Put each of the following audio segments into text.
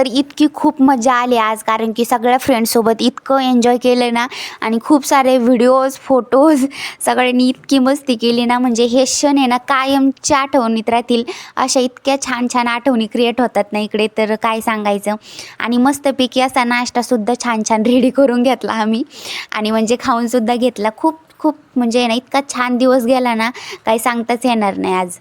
तर इतकी खूप मजा आली आज, कारण की सगळ्या फ्रेंड्ससोबत इतकं एन्जॉय केलं ना आणि खूप सारे व्हिडिओज फोटोज सगळ्यांनी इतकी मस्ती केली ना, म्हणजे हे क्षण आहे ना कायमच्या आठवणीत राहतील. अशा इतक्या छान छान आठवणी क्रिएट होतात ना इकडे, तर काय सांगायचं. आणि मस्तपैकी असा नाश्तासुद्धा छान छान रेडी करून घेतला आम्ही आणि म्हणजे खाऊनसुद्धा घेतला. खूप खूप म्हणजे ना इतका छान दिवस गेला ना, काही सांगताच येणार नाही आज.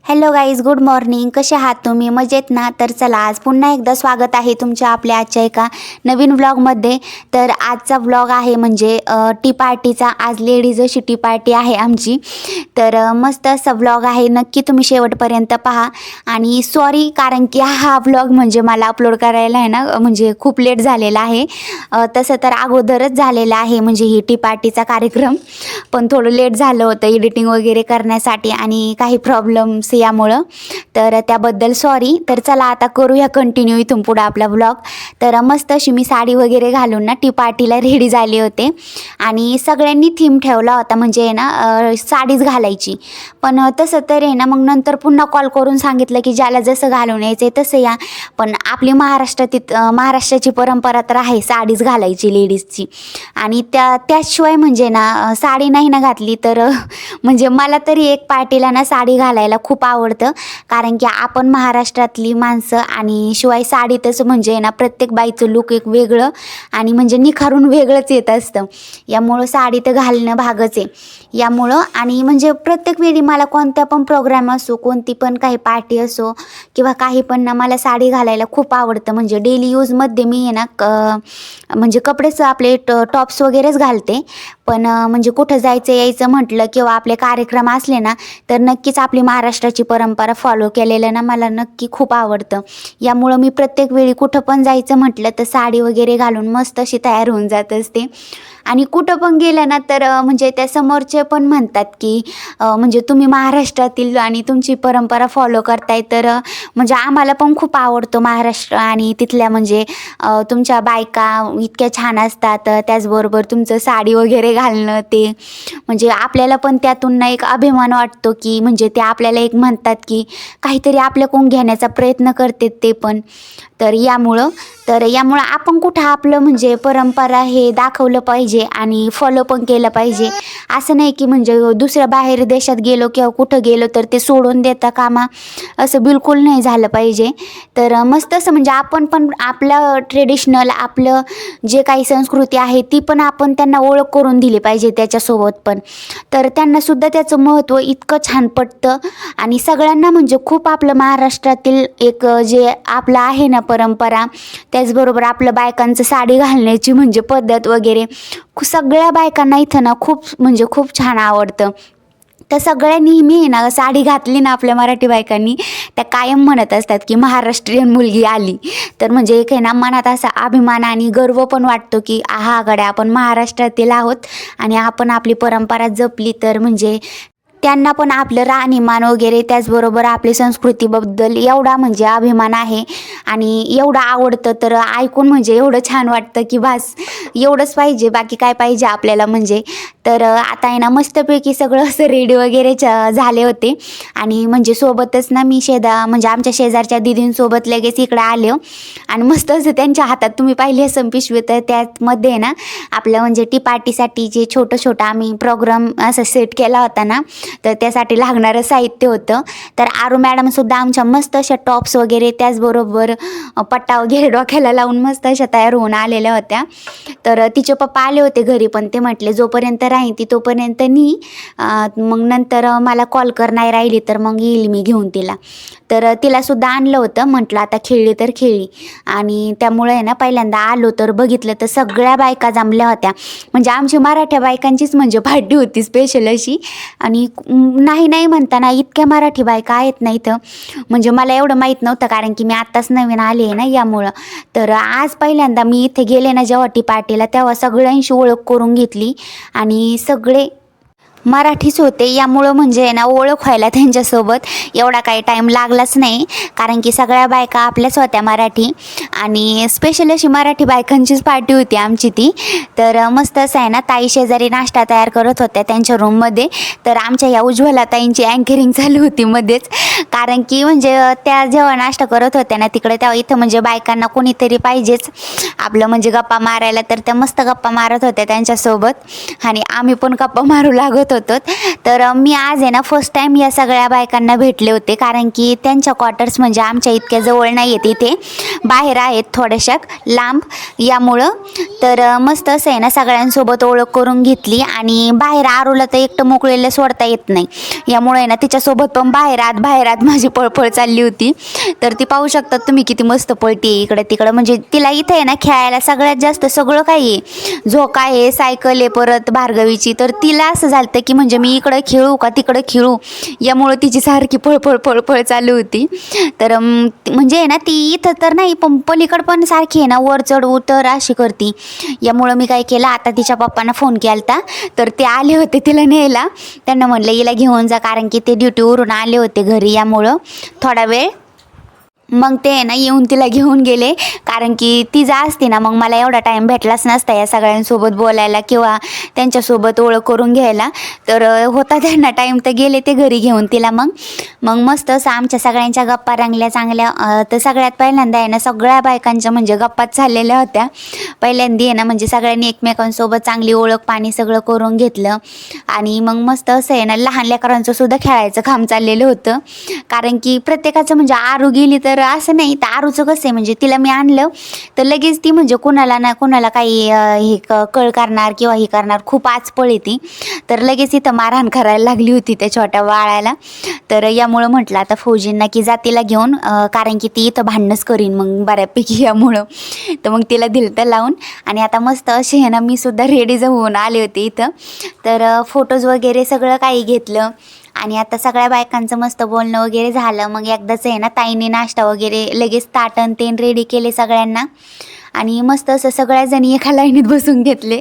Hello guys, good morning. कसे आहात तुम्ही? मजेत ना? तर चला, आज पुन्हा एकदा स्वागत आहे तुमच्या आपल्या आजच्या एका नवीन व्लॉगमध्ये. तर आजचा व्लॉग आहे म्हणजे टी पार्टीचा. आज लेडीज अशी टी पार्टी आहे आमची. तर मस्त असा व्लॉग आहे, नक्की तुम्ही शेवटपर्यंत पहा. आणि सॉरी, कारण की हा व्लॉग म्हणजे मला अपलोड करायला आहे ना म्हणजे खूप लेट झालेला आहे. तसं तर अगोदरच झालेलं आहे म्हणजे ही टी पार्टीचा कार्यक्रम, पण थोडं लेट झालं होतं एडिटिंग वगैरे करण्यासाठी आणि काही प्रॉब्लेम्स यामुळं, तर त्याबद्दल सॉरी. तर चला आता करूया कंटिन्यू इथून पुढं आपला व्लॉग. तर मस्त अशी मी साडी वगैरे घालून ना टी पार्टीला रेडी झाले होते आणि सगळ्यांनी थीम ठेवला होता म्हणजे ना साडीच घालायची. पण तसं तर आहे ना मग नंतर पुन्हा कॉल करून सांगितलं की ज्याला जसं घालून यायचं आहे तसं या. पण आपली महाराष्ट्राची परंपरा तर आहे साडीच घालायची लेडीजची. आणि त्याशिवाय म्हणजे ना साडी नाही ना घातली तर म्हणजे मला तरी एक पार्टीला ना साडी घालायला खूप आवडतं, कारण की आपण महाराष्ट्रातली माणसं आणि शिवाय साडीतच म्हणजे ना प्रत्येक बाईचं लुक एक वेगळं आणि म्हणजे निखारून वेगळंच येत असतं. यामुळं साडी तर घालणं भागच आहे यामुळं. आणि म्हणजे प्रत्येक वेळी मला कोणत्या पण प्रोग्राम असो, कोणती पण काही पार्टी असो किंवा काही पण ना, मला साडी घालायला खूप आवडतं. म्हणजे डेली यूजमध्ये मी आहे ना म्हणजे कपडेच आपले टॉप्स वगैरेच घालते. पण म्हणजे कुठं जायचं यायचं म्हटलं किंवा आपले कार्यक्रम असले ना, तर नक्कीच आपली महाराष्ट्राची परंपरा फॉलो केलेलं ना मला नक्की खूप आवडतं. यामुळं मी प्रत्येक वेळी कुठं पण जायचं म्हटलं तर साडी वगैरे घालून मस्त अशी तयार होऊन जात असते. आणि कुठं पण गेलं ना तर म्हणजे त्या समोरचे पण म्हणतात की म्हणजे तुम्ही महाराष्ट्रातील आणि तुमची परंपरा फॉलो करताय. तर म्हणजे आम्हाला पण खूप आवडतो महाराष्ट्र आणि तिथल्या म्हणजे तुमच्या बायका इतक्या छान असतात. त्याचबरोबर तुमचं साडी वगैरे घालणं ते म्हणजे आपल्याला पण त्यातून ना एक अभिमान वाटतो की म्हणजे ते आपल्याला एक म्हणतात की काहीतरी आपल्याकडून घेण्याचा प्रयत्न करतात ते पण. तर यामुळं आपण कुठं आपलं म्हणजे परंपरा हे दाखवलं पाहिजे आणि फॉलो पण केलं पाहिजे. असं नाही की म्हणजे दुसऱ्या बाहेर देशात गेलो किंवा कुठं गेलो तर ते सोडून देता कामा, असं बिलकुल नाही झालं पाहिजे. तर मस्त असं म्हणजे आपण पण आपलं ट्रेडिशनल आपलं जे काही संस्कृती आहे ती पण आपण त्यांना ओळख करून दिली पाहिजे त्याच्यासोबत पण. तर त्यांनासुद्धा त्याचं महत्त्व इतकं छान पटतं. आणि सगळ्यांना म्हणजे खूप आपलं महाराष्ट्रातील एक जे आपलं आहे ना परंपरा, त्याचबरोबर आपलं बायकांचं साडी घालण्याची म्हणजे पद्धत वगैरे सगळ्या बायकांना इथं ना खूप म्हणजे खूप छान आवडतं. तर सगळ्या नेहमी ना साडी घातली ना आपल्या मराठी बायकांनी, त्या कायम म्हणत असतात की महाराष्ट्रीयन मुलगी आली. तर म्हणजे एक आहे ना मनात असा अभिमान आणि गर्व पण वाटतो की हा गड्या आपण महाराष्ट्रातील आहोत आणि आपण आपली परंपरा जपली तर म्हणजे त्यांना पण आपलं राहणीमान वगैरे त्याचबरोबर आपली संस्कृतीबद्दल एवढा म्हणजे अभिमान आहे आणि एवढं आवडतं. तर ऐकून म्हणजे एवढं छान वाटतं की बस एवढंच पाहिजे, बाकी काय पाहिजे आपल्याला म्हणजे. तर आता आहे ना मस्तपैकी सगळं असं रेडी वगैरे झाले होते आणि म्हणजे सोबतच ना मी म्हणजे आमच्या शेजारच्या दीदींसोबत लगेच इकडे आले आणि मस्त असं त्यांच्या हातात तुम्ही पाहिली असं पिशवी, तर त्यामध्ये ना आपलं म्हणजे टी पार्टीसाठी जे छोटं आम्ही प्रोग्राम असं सेट केला होता ना, तर त्यासाठी लागणारं साहित्य होतं. तर आरू मॅडमसुद्धा आमच्या मस्त अशा टॉप्स वगैरे त्याचबरोबर पट्टा वगैरे डोक्याला लावून मस्त अशा तयार होऊन आलेल्या होत्या. तर तिचे पप्पा आले होते घरी, पण ते म्हटले जोपर्यंत राहीन ती तोपर्यंत मग नंतर मला कॉल कर, नाही राहिली तर मग येईल मी घेऊन तिला. तर तिलासुद्धा आणलं होतं, म्हटलं आता खेळली तर खेळली. आणि त्यामुळे आहे ना पहिल्यांदा आलो तर बघितलं तर सगळ्या बायका जमल्या होत्या. म्हणजे आमची मराठ्या बायकांचीच म्हणजे पार्टी होती स्पेशल अशी. आणि नाही म्हणताना इतक्या मराठी बायका आहेत ना इथं, म्हणजे मला एवढं माहीत नव्हतं कारण की मी आत्ताच नवीन आले आहे ना यामुळं. तर आज पहिल्यांदा मी इथे गेले ना जेव्हा टी पार्टीला, तेव्हा सगळ्यांशी ओळख करून घेतली आणि सगळे मराठीच होते, यामुळं म्हणजे ना ओळख व्हायला त्यांच्यासोबत एवढा काही टाईम लागलाच नाही, कारण की सगळ्या बायका आपल्याच होत्या मराठी. आणि स्पेशल अशी मराठी बायकांचीच पार्टी होती आमची ती. तर मस्त असं आहे ना, ताई शेजारी नाश्ता तयार करत होत्या त्यांच्या रूममध्ये. तर आमच्या या उज्ज्वला ताईंची अँकरिंग चालू होती मध्येच, कारण की म्हणजे त्या जेव्हा नाश्ता करत होत्या ना तिकडे, तेव्हा इथं म्हणजे बायकांना कोणीतरी पाहिजेच आपलं म्हणजे गप्पा मारायला. तर त्या मस्त गप्पा मारत होत्या त्यांच्यासोबत आणि आम्ही पण गप्पा मारू लागत होतो. तर मी आज आहे ना फर्स्ट टाईम या सगळ्या बायकांना भेटले होते, कारण की त्यांच्या क्वार्टर्स म्हणजे आमच्या इतक्या जवळ नाही आहेत, इथे बाहेर आहेत थोड्याशा लांब, यामुळं. तर मस्त असं आहे ना सगळ्यांसोबत ओळख करून घेतली. आणि बाहेर आरूला तर एकटं मोकळेला सोडता येत नाही, यामुळे आहे ना तिच्यासोबत पण बाहेर आत माझी पळपळ चालली होती. तर ती पाहू शकतात तुम्ही किती मस्त पळते इकडे तिकडं. म्हणजे तिला इथे आहे ना खेळायला सगळ्यात जास्त सगळं काही आहे, झोका आहे, सायकल आहे, परत भार्गवीची. तर तिला असं झालं की म्हणजे मी इकडं खेळू का तिकडं खेळू, यामुळं तिची सारखी पळपळ चालू होती. तर म्हणजे आहे ना ती इथं तर नाही पण पलीकडं पण सारखी आहे ना वर चढ उतर अशी करती. यामुळं मी काय केलं, आता तिच्या पप्पांना फोन केला, तर ते आले होते तिला न्यायला. त्यांना म्हटलं हिला घेऊन जा, कारण की ते ड्युटीवरून आले होते घरी, यामुळं थोडा वेळ मग ते आहे ना येऊन तिला घेऊन गेले. कारण की ती जा असते ना मग मला एवढा टाईम भेटलाच नसता या सगळ्यांसोबत बोलायला किंवा त्यांच्यासोबत ओळख करून घ्यायला. तर होता त्यांना टाईम, तर गेले ते घरी घेऊन तिला. मग मस्त असं आमच्या सगळ्यांच्या गप्पा रंगल्या चांगल्या. तर सगळ्यात पहिल्यांदा आहे ना सगळ्या बायकांच्या म्हणजे गप्पाच चाललेल्या होत्या. पहिल्यांदा आहे ना म्हणजे सगळ्यांनी एकमेकांसोबत चांगली ओळख पाणी सगळं करून घेतलं. आणि मग मस्त असं आहे ना लहान लेकरांचं सुद्धा खेळायचं काम चाललेलं होतं, कारण की प्रत्येकाचं म्हणजे आरू गेली तर असं नाही. तर आरूचं कसं आहे म्हणजे तिला मी आणलं तर लगेच ती म्हणजे कुणाला ना कुणाला काही हे कळ करणार किंवा हे करणार, खूप आचपळ ती. तर लगेच इथं मारहाण करायला लागली होती त्या छोट्या बाळाला. तर यामुळं म्हटलं आता फौजींना की जातीला घेऊन, कारण की ती इथं भांडणच करीन मग बऱ्यापैकी, यामुळं. तर मग तिला दिलं तर लावून. आणि आता मस्त असे आहे ना मी सुद्धा रेडी होऊन आले होते इथं. तर फोटोज वगैरे सगळं काही घेतलं. आणि आता सगळ्या बायकांचं मस्त बोलणं वगैरे झालं. मग एकदाच आहे ना ताईने नाश्ता वगैरे लगेच ताटण तेन रेडी केले सगळ्यांना. आणि मस्त असं सगळ्याजणी एका लाईनीत बसून घेतले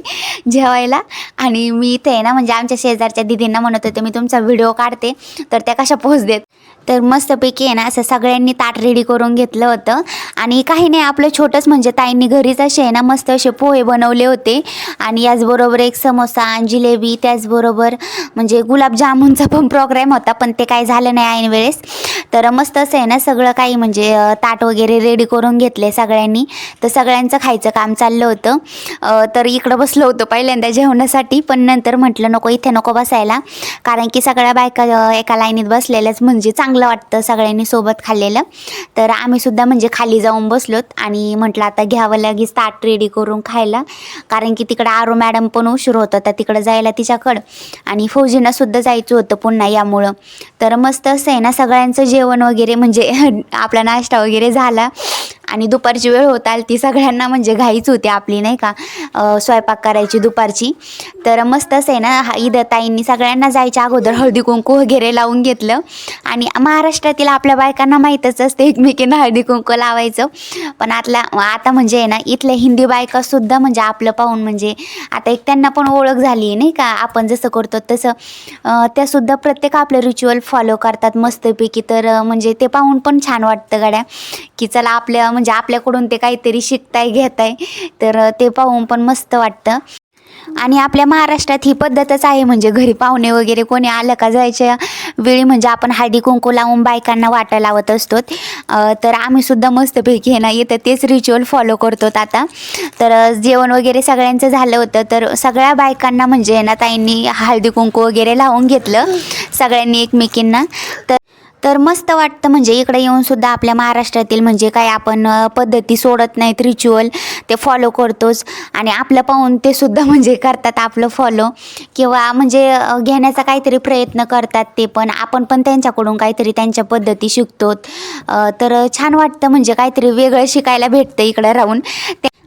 जेवायला. आणि मी इथे आहे ना म्हणजे आमच्या शेजारच्या दीदींना म्हणत होते मी तुमचा व्हिडिओ काढते, तर त्या कशा पोस्ट देत. तर मस्तपैकी आहे ना असं सगळ्यांनी ताट रेडी करून घेतलं होतं. आणि काही नाही आपलं छोटंच म्हणजे ताईंनी घरीच असे आहे ना मस्त असे पोहे बनवले होते. आणि याचबरोबर एक समोसा आणि जिलेबी, त्याचबरोबर म्हणजे गुलाबजामुनचा पण प्रोग्राम होता, पण ते काही झालं नाही ऐन वेळेस. तर मस्त असं आहे ना सगळं काही म्हणजे ताट वगैरे रेडी करून घेतले सगळ्यांनी. तर सगळ्यांचं खायचं काम चाललं होतं. तर इकडं बसलं होतं पहिल्यांदा जेवणासाठी, पण नंतर म्हटलं नको इथे नको बसायला, कारण की सगळ्या बायका एका लाईनीत बसलेल्याच म्हणजे चांगलं वाटतं सगळ्यांनी सोबत खाल्लेलं. तर आम्ही सुद्धा म्हणजे खाली जाऊन बसलोत आणि म्हटलं आता घ्यावं लगेच ताट रेडी करून खायला, कारण की तिकडं आरू मॅडम पण उशीर होत होता तिकडं जायला तिच्याकडं, आणि फौजींना सुद्धा जायचं होतं पुन्हा, यामुळं. तर मस्त असं आहे ना सगळ्यांचं जेवण वगैरे म्हणजे आपला नाश्ता वगैरे झाला. आणि दुपारची वेळ होत आली ती सगळ्यांना म्हणजे घाईच होती आपली नाही का, स्वयंपाक करायची दुपारची. तर मस्त असं आहे ना इथं ताईंनी सगळ्यांना जायच्या अगोदर हळदी कुंकू वगैरे लावून घेतलं. आणि महाराष्ट्रातील आपल्या बायकांना माहीतच असते एकमेकींना हळदी कुंकू लावायचं. पण आता म्हणजे आहे ना इथल्या हिंदी बायकासुद्धा म्हणजे आपलं पाहून म्हणजे आता एक त्यांना पण ओळख झाली आहे नाही का, आपण जसं करतो तसं त्यासुद्धा प्रत्येक आपलं रिच्युअल फॉलो करतात मस्तपैकी. तर म्हणजे ते पाहून पण छान वाटतं गड्या, की चला आपल्या म्हणजे आपल्याकडून ते काहीतरी शिकताय घेताय. तर ते पाहून पण मस्त वाटतं. आणि आपल्या महाराष्ट्रात ही पद्धतच आहे म्हणजे घरी पाहुणे वगैरे कोणी आलं का जायच्या वेळी म्हणजे आपण हळदी कुंकू लावून बायकांना वाटा लावत असतो. तर आम्ही सुद्धा मस्तपैकी आहे ना येतं तेच रिच्युअल फॉलो करतो आता. तर जेवण वगैरे सगळ्यांचं झालं होतं. तर सगळ्या बायकांना म्हणजे ना ताईंनी हळदी कुंकू वगैरे लावून घेतलं सगळ्यांनी एकमेकींना. तर मस्त वाटतं म्हणजे इकडे येऊन सुद्धा आपल्या महाराष्ट्रातील म्हणजे काय आपण पद्धती सोडत नाहीत, रिच्युअल ते फॉलो करतोच. आणि आपलं पाहून ते सुद्धा म्हणजे करतात आपलं फॉलो, किंवा म्हणजे घेण्याचा काहीतरी प्रयत्न करतात ते पण. आपण पण त्यांच्याकडून काहीतरी त्यांच्या पद्धती शिकतो. तर छान वाटतं म्हणजे काहीतरी वेगळं शिकायला भेटतं इकडं राहून.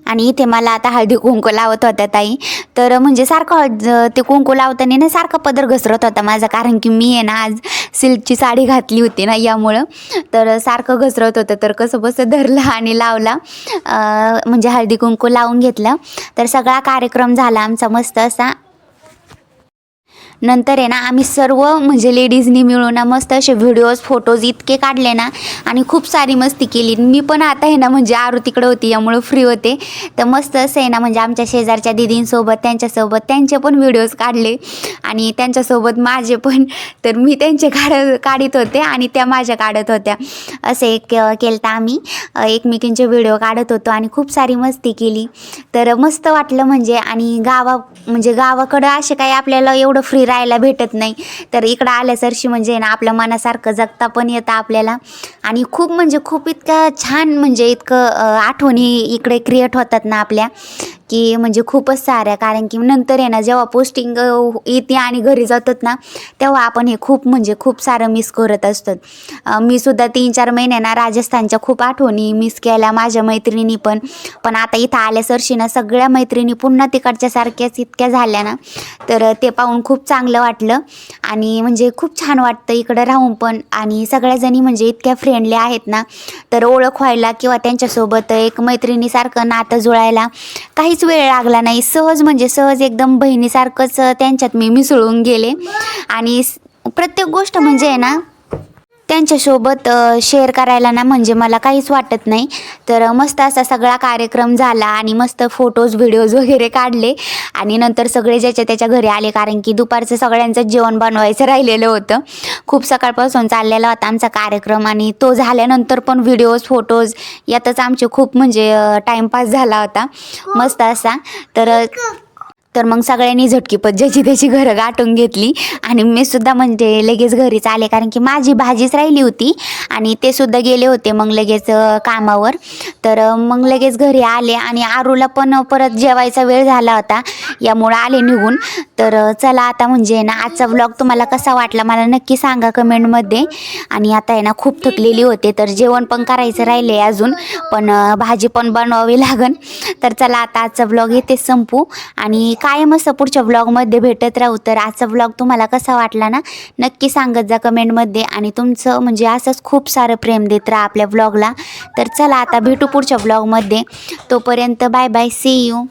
आणि इथे मला आता हळदी कुंकू लावत होत्या ताई. तर म्हणजे सारखं ते कुंकू लावताना ना सारखा पदर घसरत होता माझा, कारण की मी आहे ना आज सिल्कची साडी घातली होती ना यामुळं. तर सारखं घसरत होतं. तर कसं बसं धरलं आणि लावला, म्हणजे हळदी कुंकू लावून घेतलं. तर सगळा कार्यक्रम झाला आमचा मस्त असा. नंतर आहे ना आम्ही सर्व म्हणजे लेडीजनी मिळून ना मस्त असे व्हिडिओज फोटोज इतके काढले ना आणि खूप सारी मस्ती केली. मी पण आता आहे ना म्हणजे आरू तिकडे होती यामुळे फ्री होते, तर मस्त असं आहे ना म्हणजे आमच्या शेजारच्या दीदींसोबत त्यांच्यासोबत त्यांचे पण व्हिडिओज काढले आणि त्यांच्यासोबत माझे पण. तर मी त्यांचे काढत होते आणि त्या माझ्या काढत होत्या. असे एक केलं तर आम्ही एकमेकींचे व्हिडिओ काढत होतो आणि खूप सारी मस्ती केली. तर मस्त वाटलं म्हणजे. आणि गावाकडं असे काही आपल्याला एवढं फ्री राहायला भेटत नाही, तर इकडं आल्यासरशी म्हणजे ना आपल्या मनासारखं जगता पण येतं आपल्याला. आणि खूप म्हणजे खूप इतका छान म्हणजे इतकं आठवणी इकडे क्रिएट होतात ना आपल्या, की म्हणजे खूपच साऱ्या. कारण की नंतर आहे ना जेव्हा पोस्टिंग येते आणि घरी जातात ना तेव्हा आपण हे खूप म्हणजे खूप सारं मिस करत असतो. मी सुद्धा 3-4 महिने ना राजस्थानच्या खूप आठवणी मिस केल्या माझ्या मैत्रिणी पण आता इथं आल्यासरशी ना सगळ्या मैत्रिणी पुन्हा तिकडच्या सारख्याच इतक्या झाल्या ना, तर ते पाहून खूप चांगलं वाटलं. आणि म्हणजे खूप छान वाटतं इकडं राहून पण. आणि सगळ्याजणी म्हणजे इतक्या फ्रेंडली आहेत ना, तर ओळख व्हायला किंवा त्यांच्यासोबत एक मैत्रिणीसारखं नातं जुळायला काहीच वेळ लागला नाही. सहज म्हणजे सहज एकदम बहिणीसारखंच त्यांच्यात मी मिसळून गेले. आणि प्रत्येक गोष्ट म्हणजे आहे ना त्यांच्यासोबत शेअर करायला ना म्हणजे मला काहीच वाटत नाही. तर मस्त असा सगळा कार्यक्रम झाला आणि मस्त फोटोज व्हिडिओज वगैरे काढले. आणि नंतर सगळे ज्याच्या त्याच्या घरी आले, कारण की दुपारचं सगळ्यांचं जेवण बनवायचं राहिलेलं होतं. खूप सकाळपासून चाललेला होता आमचा कार्यक्रम आणि तो झाल्यानंतर पण व्हिडिओज फोटोज यातच आमचे खूप म्हणजे टाईमपास झाला होता मस्त असा. तर मग सगळ्यांनी झटकीपट ज्याची त्याची घरं गाठून घेतली आणि मी सुद्धा म्हणजे लगेच घरीच आले, कारण की माझी भाजीच राहिली होती आणि ते सुद्धा गेले होते मग लगेच कामावर. तर मग लगेच घरी आले आणि आरूला पण परत जेवायचा वेळ झाला होता यामुळं आले निघून. तर चला आता म्हणजे ना आजचा व्लॉग तुम्हाला कसा वाटला मला नक्की सांगा कमेंटमध्ये. आणि आता आहे ना खूप थकलेली होते, तर जेवण पण करायचं राहिले अजून, पण भाजी पण बनवावी लागन. तर चला आता आजचा व्लॉग इथेच संपू आणि कायम असं पुढच्या व्लॉगमध्ये भेटत राहू. तर आजचा व्लॉग तुम्हाला कसा वाटला ना नक्की सांगत जा कमेंटमध्ये. आणि तुमचं म्हणजे असंच खूप सारं प्रेम देत राहा आपल्या व्लॉगला. तर चला आता भेटू पुढच्या व्लॉगमध्ये. तोपर्यंत बाय बाय, सी यू.